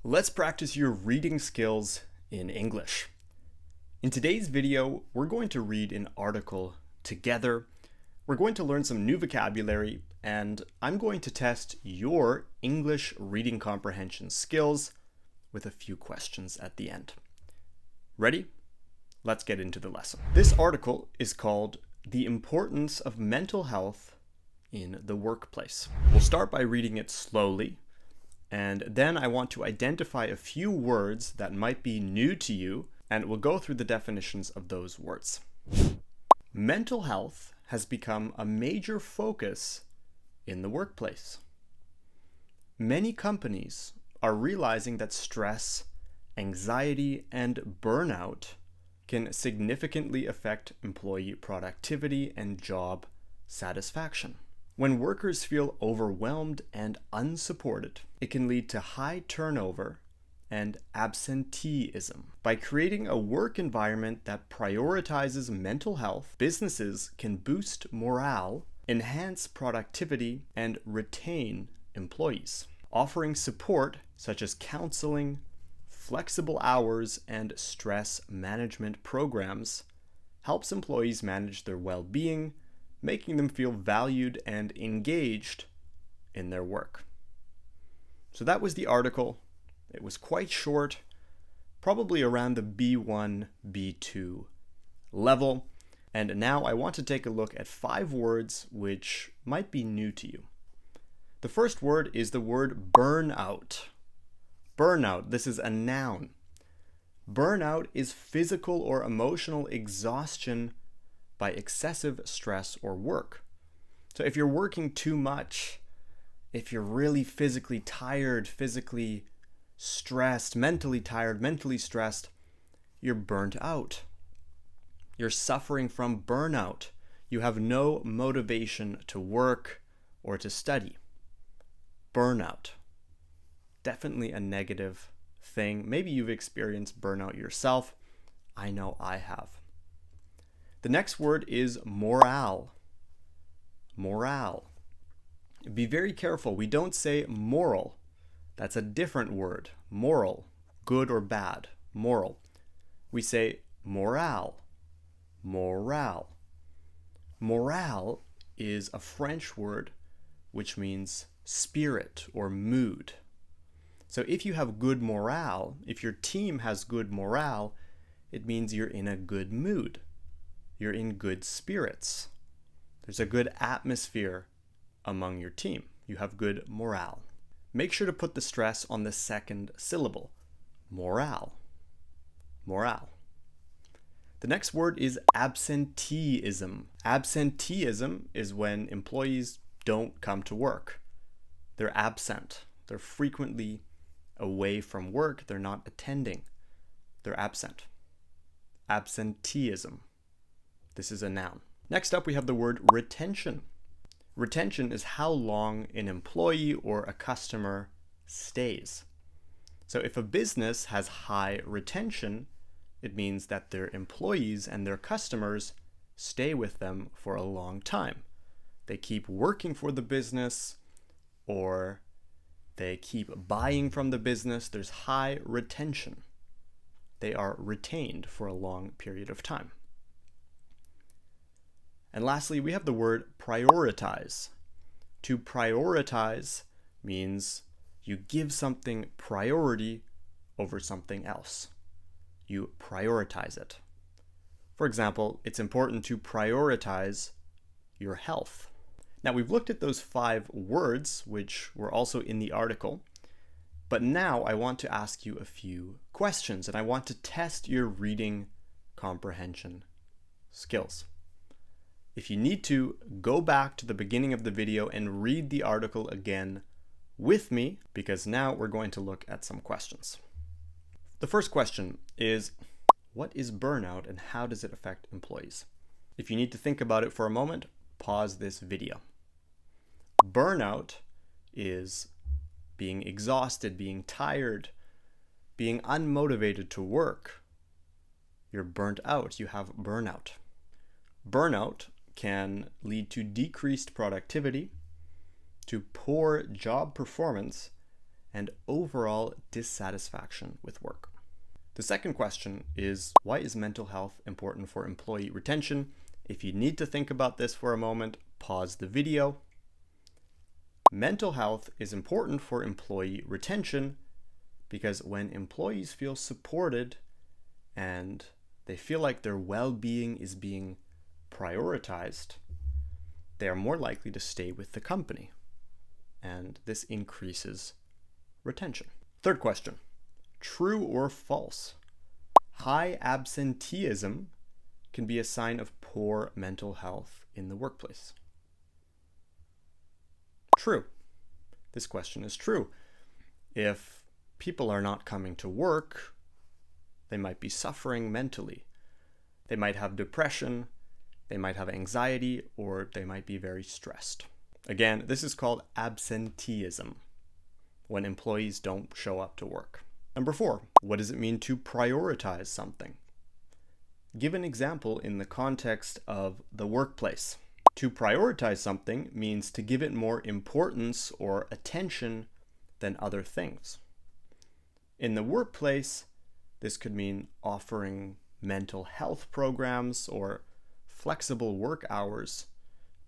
Let's practice your reading skills in English. In today's video, we're going to read an article together. We're going to learn some new vocabulary, and I'm going to test your English reading comprehension skills with a few questions at the end. Ready? Let's get into the lesson. This article is called "The Importance of Mental Health in the Workplace." We'll start by reading it slowly, and then I want to identify a few words that might be new to you, and we'll go through the definitions of those words. Mental health has become a major focus in the workplace. Many companies are realizing that stress, anxiety, and burnout can significantly affect employee productivity and job satisfaction. When workers feel overwhelmed and unsupported, it can lead to high turnover and absenteeism. By creating a work environment that prioritizes mental health, businesses can boost morale, enhance productivity, and retain employees. Offering support such as counseling, flexible hours, and stress management programs helps employees manage their well-being, making them feel valued and engaged in their work. So that was the article. It was quite short, probably around the B1, B2 level. And now I want to take a look at 5 words which might be new to you. The first word is the word burnout. Burnout, this is a noun. Burnout is physical or emotional exhaustion by excessive stress or work. So if you're working too much, if you're really physically tired, physically stressed, mentally tired, mentally stressed, you're burnt out. You're suffering from burnout. You have no motivation to work or to study. Burnout. Definitely a negative thing. Maybe you've experienced burnout yourself. I know I have. The next word is morale. Morale. Be very careful. We don't say moral. That's a different word. Moral. Good or bad. Moral. We say morale. Morale. Morale is a French word which means spirit or mood. So if you have good morale, if your team has good morale, it means you're in a good mood. You're in good spirits. There's a good atmosphere among your team. You have good morale. Make sure to put the stress on the second syllable. Morale. Morale. The next word is absenteeism. Absenteeism is when employees don't come to work. They're absent. They're frequently away from work. They're not attending. They're absent. Absenteeism. This is a noun. Next up, we have the word retention. Retention is how long an employee or a customer stays. So if a business has high retention, it means that their employees and their customers stay with them for a long time. They keep working for the business, or they keep buying from the business. There's high retention. They are retained for a long period of time. And lastly, we have the word prioritize. To prioritize means you give something priority over something else. You prioritize it. For example, it's important to prioritize your health. Now, we've looked at those 5 words, which were also in the article, but now I want to ask you a few questions, and I want to test your reading comprehension skills. If you need to, go back to the beginning of the video and read the article again with me, because now we're going to look at some questions. The first question is, what is burnout and how does it affect employees? If you need to think about it for a moment, pause this video. Burnout is being exhausted, being tired, being unmotivated to work. You're burnt out. You have burnout. Burnout can lead to decreased productivity, to poor job performance, and overall dissatisfaction with work. The second question is, why is mental health important for employee retention? If you need to think about this for a moment, pause the video. Mental health is important for employee retention because when employees feel supported and they feel like their well-being is being prioritized, they are more likely to stay with the company, and this increases retention. Third question, true or false? High absenteeism can be a sign of poor mental health in the workplace. True. This question is true. If people are not coming to work, they might be suffering mentally. They might have depression, they might have anxiety, or they might be very stressed. Again, this is called absenteeism, when employees don't show up to work. Number 4, what does it mean to prioritize something? Give an example in the context of the workplace. To prioritize something means to give it more importance or attention than other things. In the workplace, this could mean offering mental health programs or flexible work hours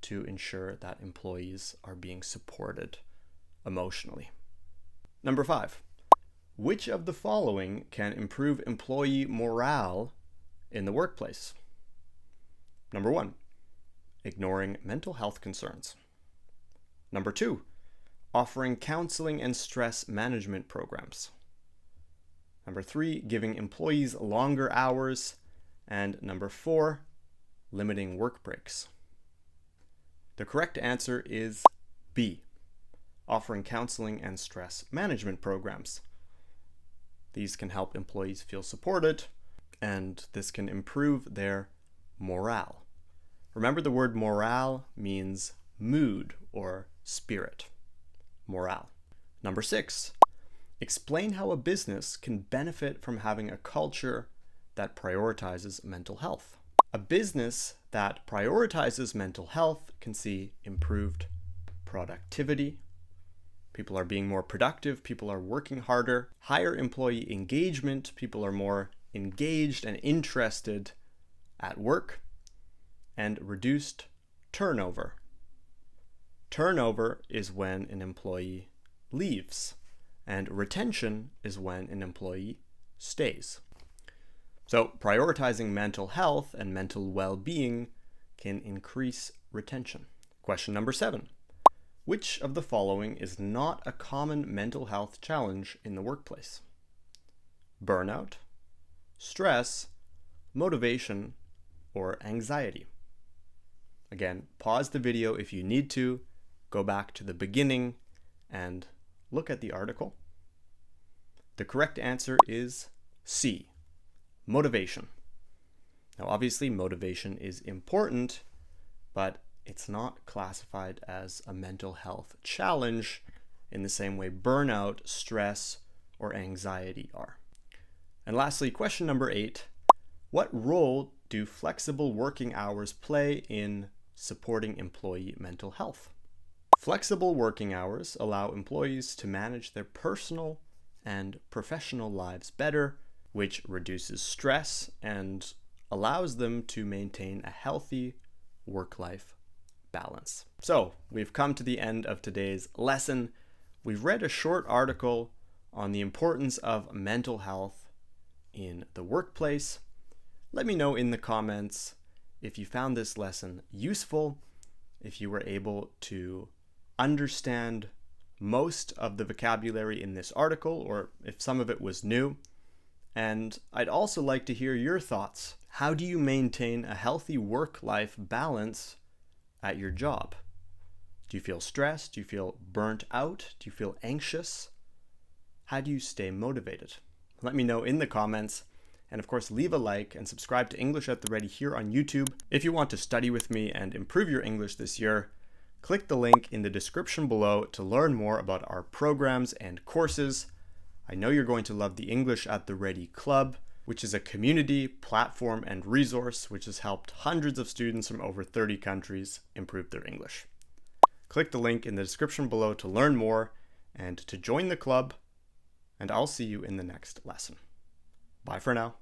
to ensure that employees are being supported emotionally. Number 5, which of the following can improve employee morale in the workplace? Number 1, ignoring mental health concerns. Number 2, offering counseling and stress management programs. Number 3, giving employees longer hours. And number 4, limiting work breaks. The correct answer is B, offering counseling and stress management programs. These can help employees feel supported, and this can improve their morale. Remember, the word morale means mood or spirit. Morale. Number 6, explain how a business can benefit from having a culture that prioritizes mental health. A business that prioritizes mental health can see improved productivity. People are being more productive, people are working harder, higher employee engagement, people are more engaged and interested at work, and reduced turnover. Turnover is when an employee leaves, and retention is when an employee stays. So prioritizing mental health and mental well-being can increase retention. Question number 7. Which of the following is not a common mental health challenge in the workplace? Burnout, stress, motivation, or anxiety? Again, pause the video if you need to, go back to the beginning and look at the article. The correct answer is C, motivation. Now, obviously, motivation is important, but it's not classified as a mental health challenge in the same way burnout, stress, or anxiety are. And lastly, question number 8, what role do flexible working hours play in supporting employee mental health? Flexible working hours allow employees to manage their personal and professional lives better, which reduces stress and allows them to maintain a healthy work-life balance. So, we've come to the end of today's lesson. We've read a short article on the importance of mental health in the workplace. Let me know in the comments if you found this lesson useful, if you were able to understand most of the vocabulary in this article, or if some of it was new. And I'd also like to hear your thoughts. How do you maintain a healthy work-life balance at your job? Do you feel stressed? Do you feel burnt out? Do you feel anxious? How do you stay motivated? Let me know in the comments. And of course, leave a like and subscribe to English at the Ready here on YouTube. If you want to study with me and improve your English this year, click the link in the description below to learn more about our programs and courses. I know you're going to love the English at the Ready Club, which is a community, platform, and resource which has helped hundreds of students from over 30 countries improve their English. Click the link in the description below to learn more, and to join the club, and I'll see you in the next lesson. Bye for now.